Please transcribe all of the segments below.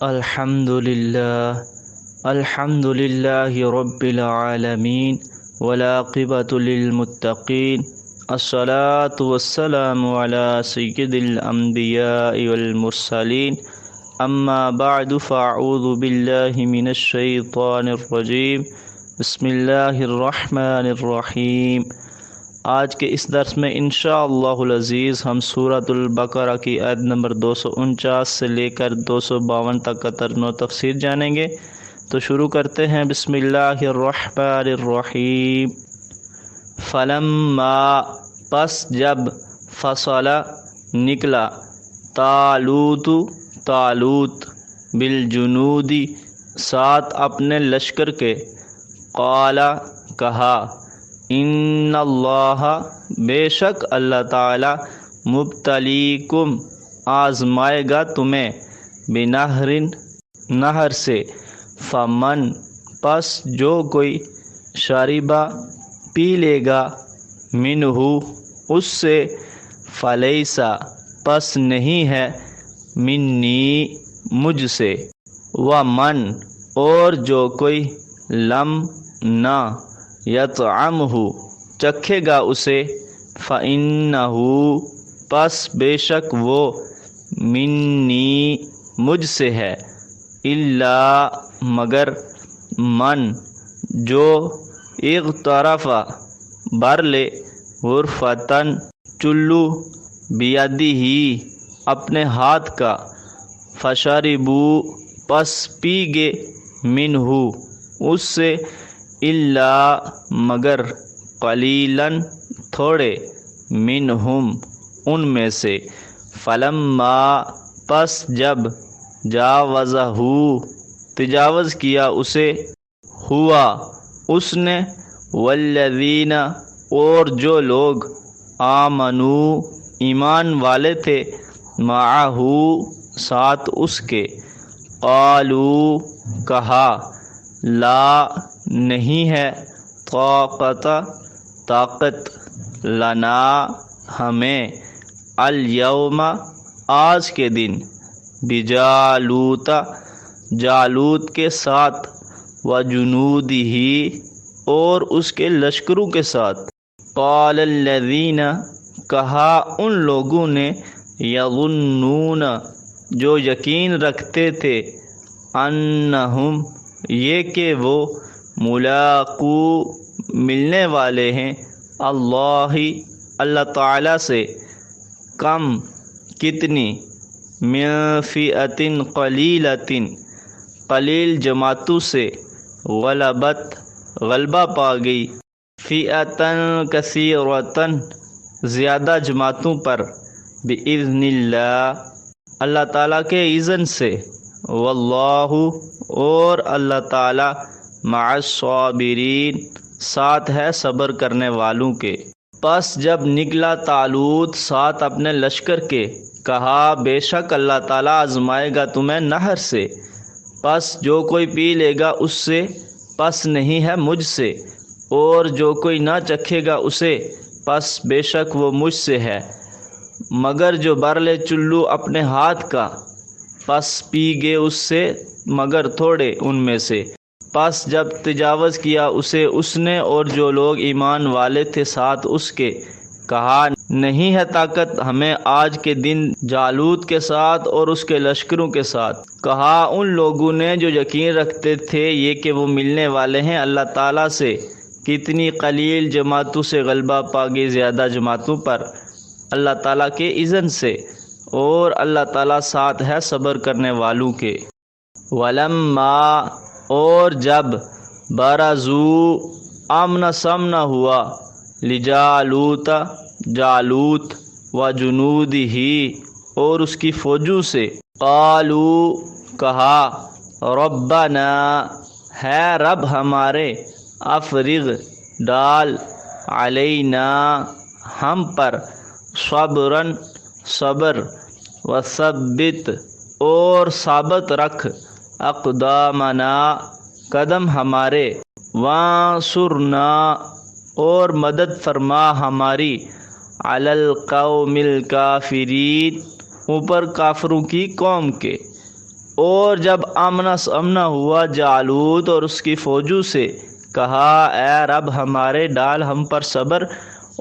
الحمد للہ رب العالمین والعاقبۃ للمتقین الصلاة والسلام علی سید الانبیاء والمرسلین اما بعد فاعوذ باللہ من الشیطان الرجیم بسم اللہ الرحمن الرحیم۔ آج کے اس درس میں انشاءاللہ العزیز ہم سورۃ البقرہ کی آیت نمبر 249 سے لے کر 252 تک کا ترجمہ و تفسیر جانیں گے۔ تو شروع کرتے ہیں۔ بسم اللہ الرحمن الرحیم۔ فلما پس جب فصل نکلا طالوت بالجنود ساتھ اپنے لشکر کے، قال کہا، ان اللہ بے شک اللہ تعالی مبتلیکم آزمائے گا تمہیں بنہر نہر سے، فمن پس جو کوئی شربا پی لے گا منہ اس سے، فلیسا پس نہیں ہے منی مجھ سے، ومن اور جو کوئی لم نہ یطعمہ چکھے گا اسے، فإنہ پس بے شک وہ منی مجھ سے ہے، الا مگر من جو اغترف بر لے غرفتن چلو بیدہ اپنے ہاتھ کا، فشربوا پس پی گے منہ اس سے، الا مگر قلیلاً تھوڑے، منہم ان میں سے، فلما پس جب جاوزہ تجاوز کیا اسے، ہوا اس نے، والذین اور جو لوگ آمنو ایمان والے تھے، معہ ساتھ اس کے، قالو کہا، لا نہیں ہے، طاقت لنا ہمیں، الیوم آج کے دن، بجالوت جالوت کے ساتھ، وجنودہ اور اس کے لشکروں کے ساتھ، قال الذین کہا ان لوگوں نے، یظنون جو یقین رکھتے تھے، انہم یہ کہ وہ، ملاقو ملنے والے ہیں، اللہ تعالیٰ سے، کم کتنی، من فئۃ قلیلۃ قلیل جماعتوں سے، غلبت غلبہ پا گئی، فئۃ کثیرۃ زیادہ جماعتوں پر، بإذن اللہ اللہ تعالیٰ کے اذن سے، واللہ اور اللہ تعالیٰ، مع الصابرین ساتھ ہے صبر کرنے والوں کے۔ پس جب نکلا طالوت ساتھ اپنے لشکر کے، کہا بے شک اللہ تعالیٰ آزمائے گا تمہیں نہر سے، پس جو کوئی پی لے گا اس سے، پس نہیں ہے مجھ سے، اور جو کوئی نہ چکھے گا اسے، پس بے شک وہ مجھ سے ہے، مگر جو بر لے چلو اپنے ہاتھ کا، پس پی گے اس سے مگر تھوڑے ان میں سے۔ پس جب تجاوز کیا اسے اس نے اور جو لوگ ایمان والے تھے ساتھ اس کے، کہا نہیں ہے طاقت ہمیں آج کے دن جالوت کے ساتھ اور اس کے لشکروں کے ساتھ۔ کہا ان لوگوں نے جو یقین رکھتے تھے یہ کہ وہ ملنے والے ہیں اللہ تعالیٰ سے، کتنی قلیل جماعتوں سے غلبہ پا گئی زیادہ جماعتوں پر، اللہ تعالیٰ کے اذن سے، اور اللہ تعالیٰ ساتھ ہے صبر کرنے والوں کے۔ ولما اور جب برزو آمنا سامنا ہوا، لجالوت جالوت، وجنودہ اور اس کی فوجوں سے، قالو کہا، ربنا ہے رب ہمارے، افرغ ڈال، علینا ہم پر، صبرن صبر، وثبت اور ثابت رکھ، اقدامنا قدم ہمارے، وانصرنا اور مدد فرما ہماری، علی القوم الکافرین اوپر کافروں کی قوم کے۔ اور جب آمنا سامنا ہوا جالوت اور اس کی فوجوں سے، کہا اے رب ہمارے ڈال ہم پر صبر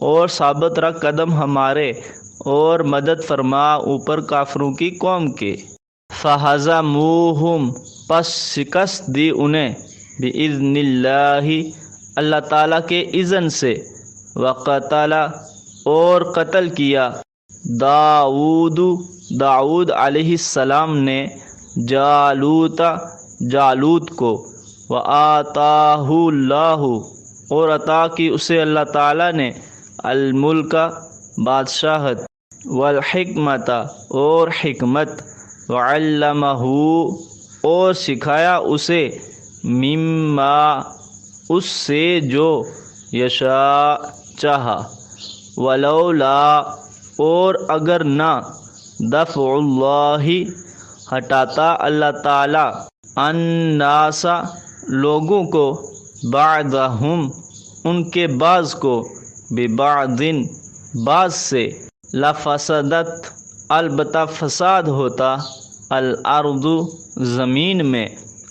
اور ثابت رکھ قدم ہمارے اور مدد فرما اوپر کافروں کی قوم کے۔ فَهَزَمُوهُمْ پس شکست دی انہیں، بِإِذْنِ اللَّهِ اللہ تعالیٰ کے اذن سے، وَقَتَلَ اور قتل کیا داؤد علیہ السلام نے جالوت کو، وَآتَاهُ اللَّهُ اور عطا کی اسے اللہ تعالیٰ نے، الملک بادشاہت، والحکمت اور حکمت، وعلمہ اور سکھایا اسے، مما اس سے جو یشاء چاہا، ولولا اور اگر نہ، دفع اللہ ہٹاتا اللہ تعالی، الناس لوگوں کو، بعضہم ان کے بعض کو، ببعض بعض سے، لفسدت البتہ فساد ہوتا، الارض زمین میں،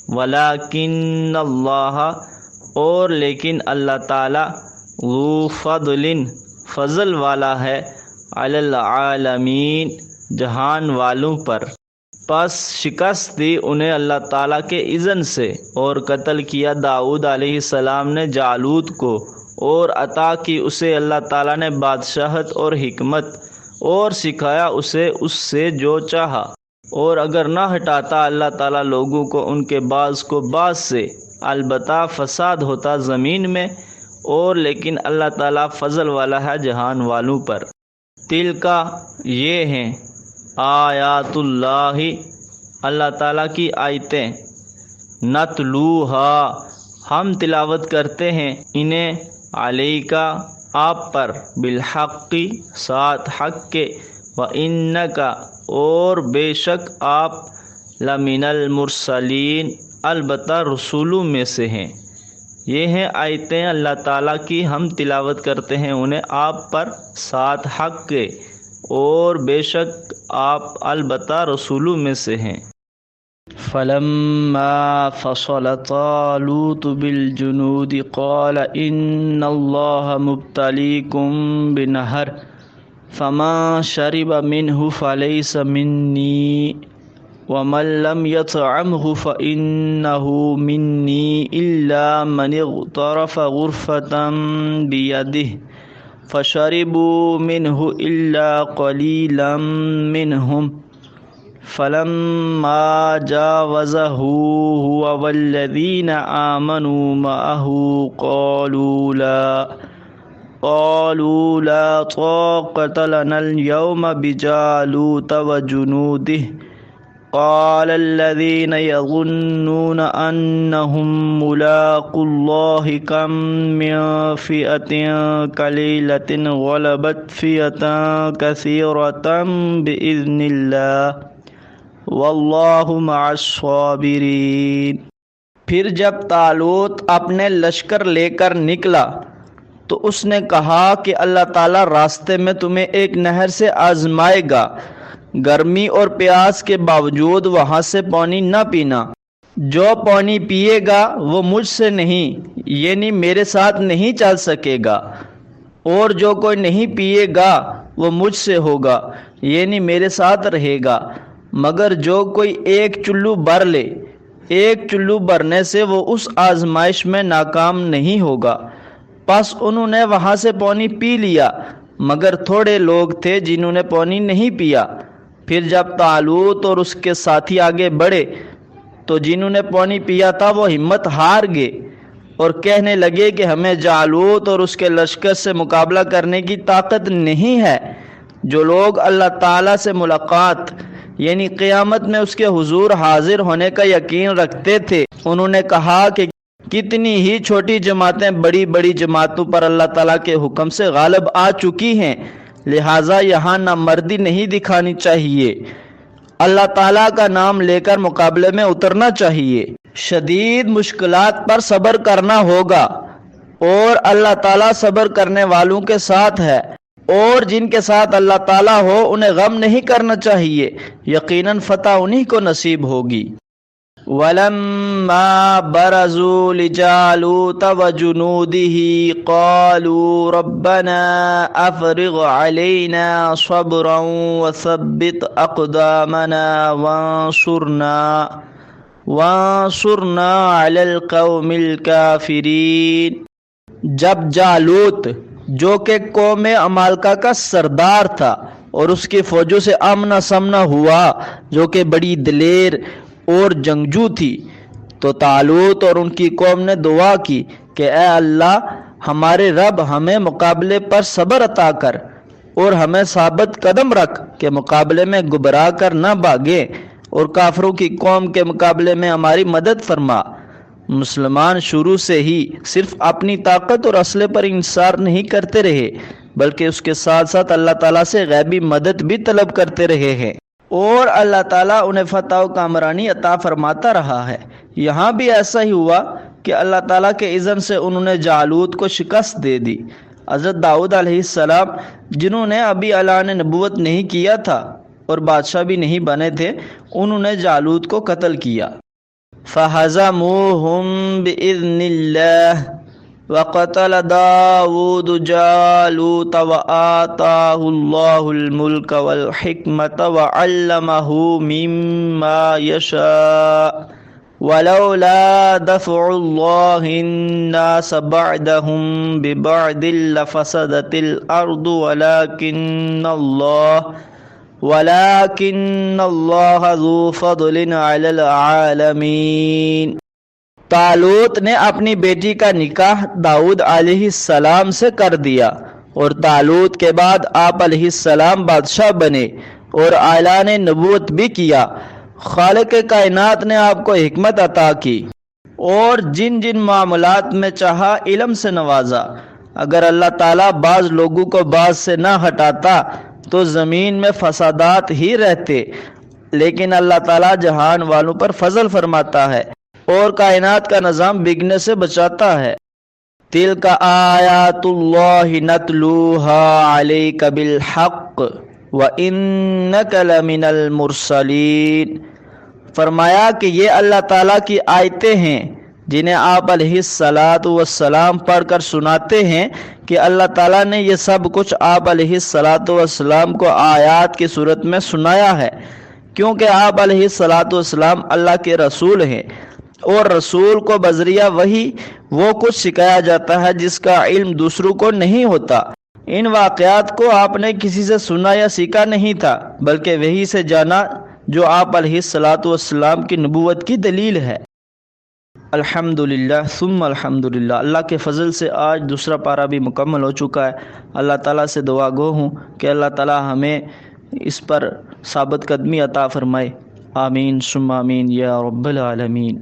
ولکن اللہ اور لیکن اللہ تعالی، ذو فضل فضل والا ہے، علی العالمین جہان والوں پر۔ پس شکست دی انہیں اللہ تعالیٰ کے اذن سے، اور قتل کیا داؤد علیہ السلام نے جالوت کو، اور عطا کی اسے اللہ تعالیٰ نے بادشاہت اور حکمت، اور سکھایا اسے اس سے جو چاہا، اور اگر نہ ہٹاتا اللہ تعالیٰ لوگوں کو ان کے بعض کو بعض سے، البتہ فساد ہوتا زمین میں، اور لیکن اللہ تعالیٰ فضل والا ہے جہان والوں پر۔ تلکا یہ ہیں، آیات اللہ اللہ تعالیٰ کی آیتیں، نتلوہا ہم تلاوت کرتے ہیں انہیں، علیکا آپ پر، بالحق ساتھ حق کے، وَإِنَّكَ اور بے شک آپ، لَمِنَ الْمُرْسَلِينَ البتہ رسولوں میں سے ہیں۔ یہ ہیں آیتیں اللہ تعالیٰ کی، ہم تلاوت کرتے ہیں انہیں آپ پر ساتھ حق کے، اور بے شک آپ البتہ رسولوں میں سے ہیں۔ فَلَمَّا فَصَلَ طَالُوتُ بِالْجُنُودِ قَالَ إِنَّ اللَّهَ مُبْتَلِيكُم بِنَهْرٍ فَمَن شَرِبَ مِنْهُ فَلَيْسَ مِنِّي وَمَن لَّمْ يَطْعَمْهُ فَإِنَّهُ مِنِّي إِلَّا مَنِ اغْتَرَفَ غُرْفَةً بِيَدِهِ فَشَرِبُوا مِنْهُ إِلَّا قَلِيلًا مِّنْهُمْ فَلَمَّا جَاوَزَهُ هُوَ وَالَّذِينَ آمَنُوا مَعَهُ قَالُوا لَا طَاقَةَ لَنَا الْيَوْمَ بِجَالُوتَ وَجُنُودِهِ قال الذين يظنون أنهم ملاقو الله كم من فئة قليلة غلبت فئة كثيرة بإذن الله والله مع الصابرين۔ پھر جب طالوت اپنے لشکر لے کر نکلا تو اس نے کہا کہ اللہ تعالیٰ راستے میں تمہیں ایک نہر سے آزمائے گا، گرمی اور پیاس کے باوجود وہاں سے پانی نہ پینا، جو پانی پیے گا وہ مجھ سے نہیں یعنی میرے ساتھ نہیں چل سکے گا، اور جو کوئی نہیں پیے گا وہ مجھ سے ہوگا یعنی میرے ساتھ رہے گا، مگر جو کوئی ایک چلو بھر لے، ایک چلو بھرنے سے وہ اس آزمائش میں ناکام نہیں ہوگا۔ پس انہوں نے وہاں سے پانی پی لیا، مگر تھوڑے لوگ تھے جنہوں نے پانی نہیں پیا۔ پھر جب طالوت اور اس کے ساتھی آگے بڑھے تو جنہوں نے پانی پیا تھا وہ ہمت ہار گئے اور کہنے لگے کہ ہمیں جالوت اور اس کے لشکر سے مقابلہ کرنے کی طاقت نہیں ہے۔ جو لوگ اللہ تعالیٰ سے ملاقات یعنی قیامت میں اس کے حضور حاضر ہونے کا یقین رکھتے تھے، انہوں نے کہا کہ کتنی ہی چھوٹی جماعتیں بڑی بڑی جماعتوں پر اللہ تعالیٰ کے حکم سے غالب آ چکی ہیں، لہٰذا یہاں نامردی نہیں دکھانی چاہیے، اللہ تعالیٰ کا نام لے کر مقابلے میں اترنا چاہیے، شدید مشکلات پر صبر کرنا ہوگا، اور اللہ تعالیٰ صبر کرنے والوں کے ساتھ ہے۔ اور جن کے ساتھ اللہ تعالیٰ ہو انہیں غم نہیں کرنا چاہیے، یقیناً فتح انہی کو نصیب ہوگی۔ وَلَمَّا بَرَزُوا لِجَالُوتَ وَجُنُودِهِ قَالُوا رَبَّنَا أَفْرِغْ عَلَيْنَا صَبْرًا وَثَبِّتْ أَقْدَامَنَا وَانصُرْنَا عَلَى الْقَوْمِ الْكَافِرِينَ۔ جب جالوت جو کہ قوم عمالقہ کا سردار تھا اور اس کی فوجوں سے آمنا سامنا ہوا جو کہ بڑی دلیر اور جنگجو تھی، تو طالوت اور ان کی قوم نے دعا کی کہ اے اللہ ہمارے رب، ہمیں مقابلے پر صبر عطا کر اور ہمیں ثابت قدم رکھ کہ مقابلے میں گھبرا کر نہ بھاگیں، اور کافروں کی قوم کے مقابلے میں ہماری مدد فرما۔ مسلمان شروع سے ہی صرف اپنی طاقت اور اسلحے پر انحصار نہیں کرتے رہے، بلکہ اس کے ساتھ ساتھ اللہ تعالیٰ سے غیبی مدد بھی طلب کرتے رہے ہیں، اور اللہ تعالیٰ انہیں فتح و کامرانی عطا فرماتا رہا ہے۔ یہاں بھی ایسا ہی ہوا کہ اللہ تعالیٰ کے اذن سے انہوں نے جالوت کو شکست دے دی۔ حضرت داؤد علیہ السلام جنہوں نے ابھی اعلان نبوت نہیں کیا تھا اور بادشاہ بھی نہیں بنے تھے، انہوں نے جالوت کو قتل کیا۔ فَهَزَمُوهُمْ بِإِذْنِ اللَّهِ وَقَتَلَ دَاوُودُ جَالُوتَ وَآتَاهُ اللَّهُ الْمُلْكَ وَالْحِكْمَةَ وَعَلَّمَهُ مِمَّا يَشَاءُ وَلَوْلَا دَفْعُ اللَّهِ النَّاسَ بَعْضَهُمْ بِبَعْضٍ لَفَسَدَتِ الْأَرْضُ وَلَكِنَّ اللَّهَ ذُو فَضْلٍ عَلَى الْعَالَمِينَ۔ طالوت نے اپنی بیٹی کا نکاح داؤد علیہ السلام سے کر دیا، اور طالوت کے بعد آپ علیہ السلام بادشاہ بنے اور اعلان نبوت بھی کیا۔ خالق کائنات نے آپ کو حکمت عطا کی اور جن جن معاملات میں چاہا علم سے نوازا۔ اگر اللہ تعالیٰ بعض لوگوں کو بعض سے نہ ہٹاتا تو زمین میں فسادات ہی رہتے، لیکن اللہ تعالیٰ جہان والوں پر فضل فرماتا ہے اور کائنات کا نظام بگڑنے سے بچاتا ہے۔ تِلْکَ آیات اللہ نتلوها علیک بالحق وَإِنَّكَ لَمِنَ الْمُرْسَلِينَ۔ فرمایا کہ یہ اللہ تعالیٰ کی آیتیں ہیں جنہیں آپ علیہ السلام پڑھ کر سناتے ہیں کہ اللہ تعالیٰ نے یہ سب کچھ آپ علیہ السلام کو آیات کی صورت میں سنایا ہے، کیونکہ آپ علیہ السلام اللہ کے رسول ہیں، اور رسول کو بذریعہ وحی وہ کچھ سکھایا جاتا ہے جس کا علم دوسروں کو نہیں ہوتا۔ ان واقعات کو آپ نے کسی سے سنا یا سیکھا نہیں تھا، بلکہ وحی سے جانا جو آپ علیہ السلام کی نبوت کی دلیل ہے۔ الحمدللہ ثم الحمدللہ، اللہ کے فضل سے آج دوسرا پارہ بھی مکمل ہو چکا ہے۔ اللہ تعالیٰ سے دعا گو ہوں کہ اللہ تعالیٰ ہمیں اس پر ثابت قدمی عطا فرمائے۔ آمین ثم آمین یا رب العالمین۔